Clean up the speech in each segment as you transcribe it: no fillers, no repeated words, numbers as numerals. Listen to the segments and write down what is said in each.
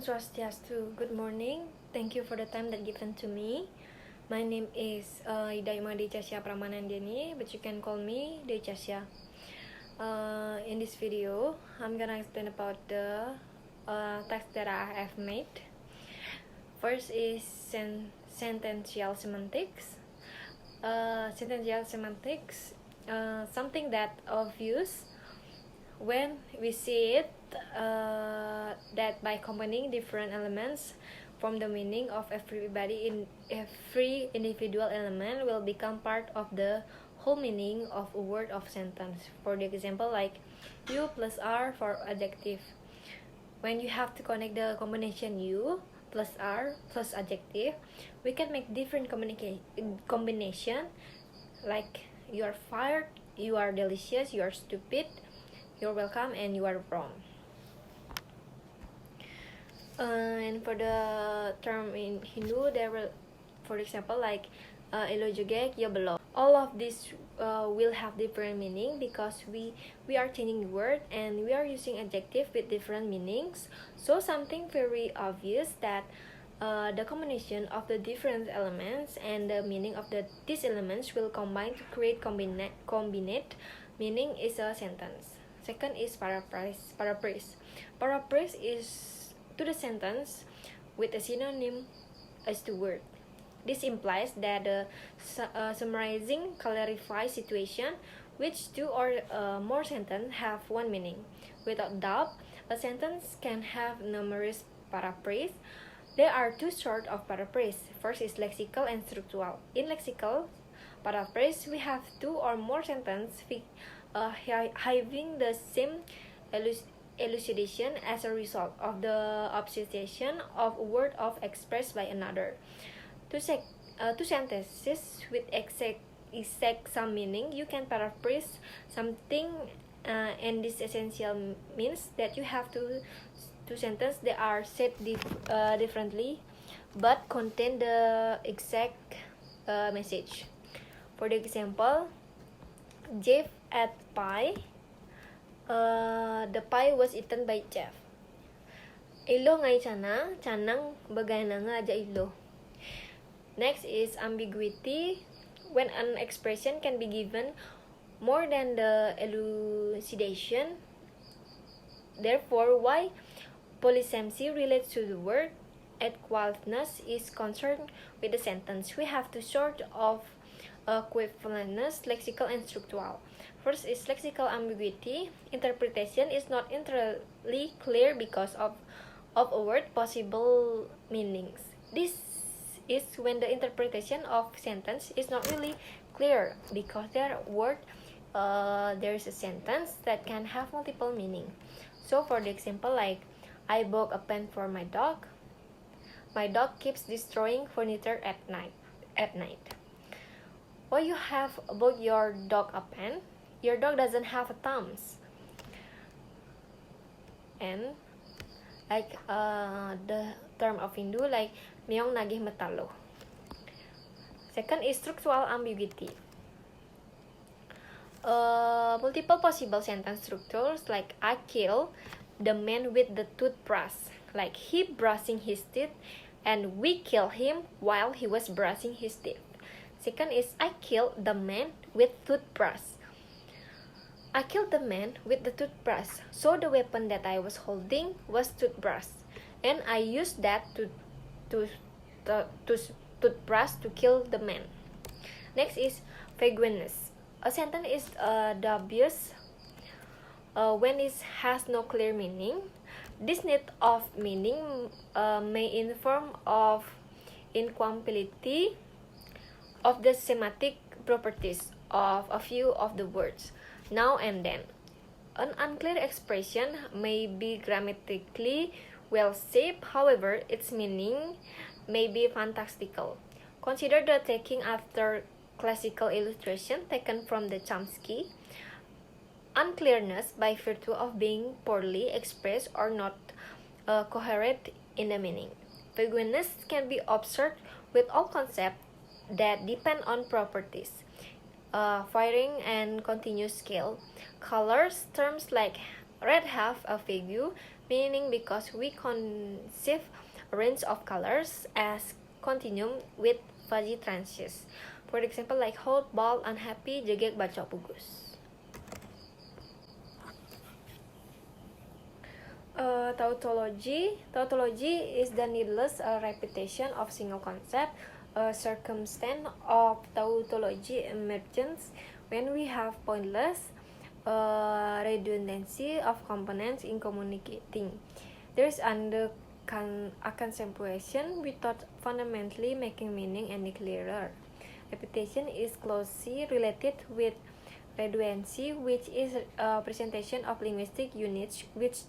Swastiastu. Good morning. Thank you for the time that given to me. My name is Idaima Casya Pramanandiani, but you can call me Casya. In this video, I'm gonna explain about the text that I have made. First is sentential semantics. Sentential semantics, something that obvious when we see it, that by combining different elements from the meaning of every individual element will become part of the whole meaning of a word of sentence. For the example, like you plus r for adjective. When you have to connect the combination you plus r plus adjective, we can make different combination, like you are fired, you are delicious, you are stupid, you're welcome, and you are wrong. And for the term in Hindu, there will, for example, like elo juga, ya belum. All of this will have different meaning because we are changing the word and we are using adjective with different meanings. So something very obvious that the combination of the different elements and the meaning of these elements will combine to create combinate meaning is a sentence. Second is paraphrase. Paraphrase is to the sentence with a synonym as the word. This implies that the summarizing clarifies situation which two or more sentences have one meaning. Without doubt, a sentence can have numerous paraphrase. There are two sorts of paraphrase. First is lexical and structural. In lexical paraphrase, we have two or more sentences having the same elucidation as a result of the observation of a word of expressed by another. Two sentences with exact some meaning, you can paraphrase something, and this essential means that you have two sentences that are said differently but contain the exact message. For the example, Jeff ate pie. The pie was eaten by Jeff. Ilo ngai canang bagana nga aja ilo. Next is ambiguity, when an expression can be given more than the elucidation. Therefore, why polysemy relates to the word equivalence is concerned with the sentence. We have two sorts of equivalence, lexical and structural. First is lexical ambiguity. Interpretation is not entirely clear because of a word possible meanings. This is when the interpretation of sentence is not really clear because there is a sentence that can have multiple meaning. So for the example, like I bought a pen for my dog. My dog keeps destroying furniture at night. Why you have bought your dog a pen? Your dog doesn't have a thumbs. And like the term of Hindu, like meong nagih metalo. Second is structural ambiguity. Multiple possible sentence structures, like I kill the man with the toothbrush, like he brushing his teeth, and we kill him while he was brushing his teeth. Second is I killed the man with toothbrush. I killed the man with the toothbrush, so the weapon that I was holding was toothbrush, and I used that toothbrush to kill the man. Next is vagueness. A sentence is dubious when it has no clear meaning. This need of meaning may inform of incompatibility of the semantic properties of a few of the words. Now and then, an unclear expression may be grammatically well shaped, however, its meaning may be fantastical. Consider the taking after classical illustration taken from the Chomsky. Unclearness by virtue of being poorly expressed or not coherent in the meaning. Vagueness can be observed with all concepts that depend on properties. Varying and continuous scale. Colors, terms like red have a vague meaning because we conceive a range of colors as continuum with fuzzy tranches. For example, like hot, bald, unhappy, jegek, baca, pugus. Tautology. Tautology is the needless repetition of single concept. A circumstance of tautology emerges when we have pointless redundancy of components in communicating. There is a accentuation without fundamentally making meaning any clearer. Repetition is closely related with redundancy, which is a presentation of linguistic units which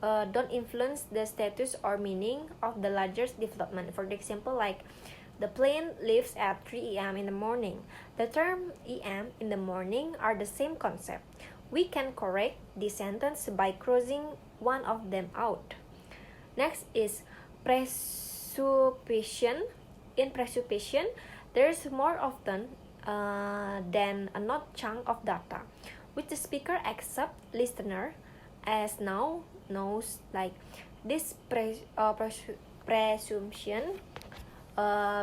don't influence the status or meaning of the larger development. For example, like the plane leaves at 3 a.m. in the morning. The term "em" in the morning are the same concept. We can correct this sentence by crossing one of them out. Next is presupposition. In presupposition, there is more often than a not chunk of data, which the speaker accepts listener as now knows. Like this presumption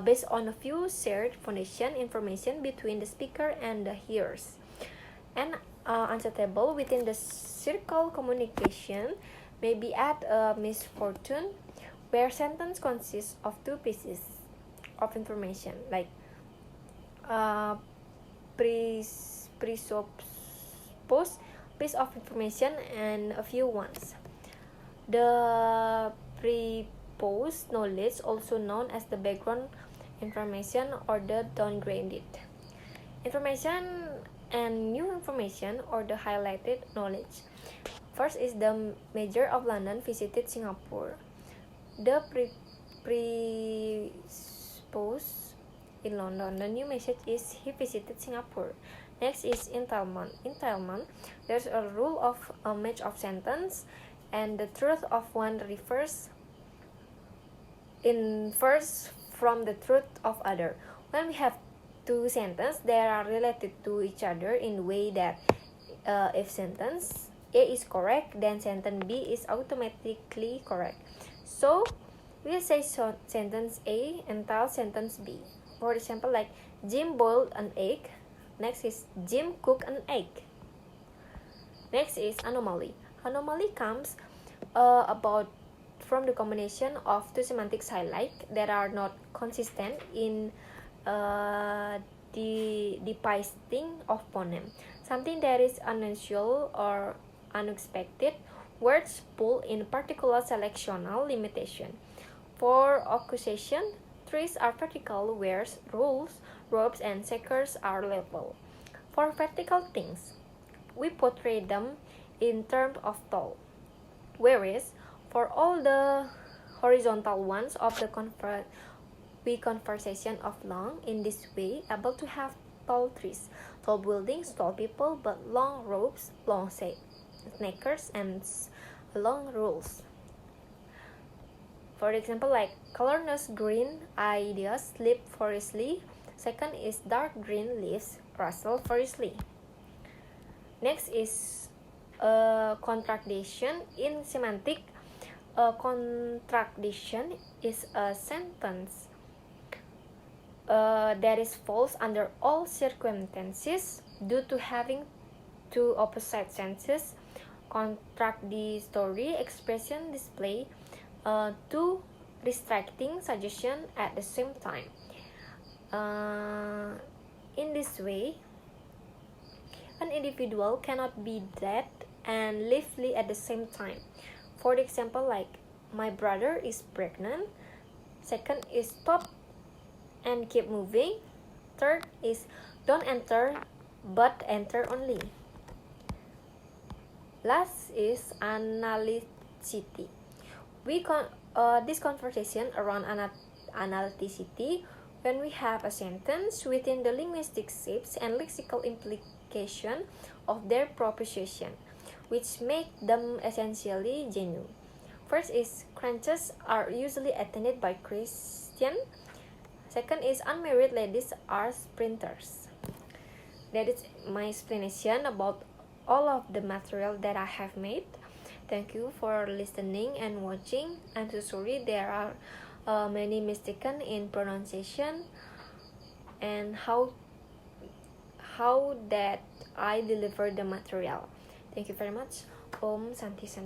based on a few shared foundation information between the speaker and the hearers, and unsuitable within the circle communication may be at a misfortune where sentence consists of two pieces of information, like presupposed piece of information and a few ones. The preposed knowledge, also known as the background information or the downgraded information, and new information or the highlighted knowledge. First is the Mayor of London visited Singapore. The presupposed in London. The new message is he visited Singapore. Next is entailment. Entailment, there's a rule of a match of sentence, and the truth of one infers from the truth of other. When we have two sentences, they are related to each other in a way that if sentence A is correct, then sentence B is automatically correct. So we'll say sentence A entails sentence B. For example, like Jim boiled an egg. Next is Jim cooked an egg. Next is anomaly. Anomaly comes about from the combination of two semantics highlight that are not consistent in the depicting of phoneme. Something that is unusual or unexpected. Words pull in particular selectional limitation. For accusation, trees are vertical, whereas rules, ropes, and checkers are level. For vertical things, we portray them in terms of tall, whereas for all the horizontal ones of the conversation of long. In this way, able to have tall trees, tall buildings, tall people, but long ropes, long snackers, and long rules. For example, like colorless green ideas sleep furiously. Second is dark green leaves rustle furiously. Next is contradiction in semantic. A contradiction is a sentence that is false under all circumstances due to having two opposite senses. Contradictory expression display two distracting suggestions at the same time. In this way, an individual cannot be dead and lively at the same time. For example, like my brother is pregnant. Second is stop and keep moving. Third is don't enter but enter only. Last is analyticity. This conversation around analyticity when we have a sentence within the linguistic shapes and lexical implication of their proposition, which make them essentially genuine. First is crunches are usually attended by Christian. Second is unmarried ladies are sprinters. That is my explanation about all of the material that I have made. Thank you for listening and watching. I'm so sorry there are many mistaken in pronunciation and how that I deliver the material. Thank you very much. Om Santi Santi.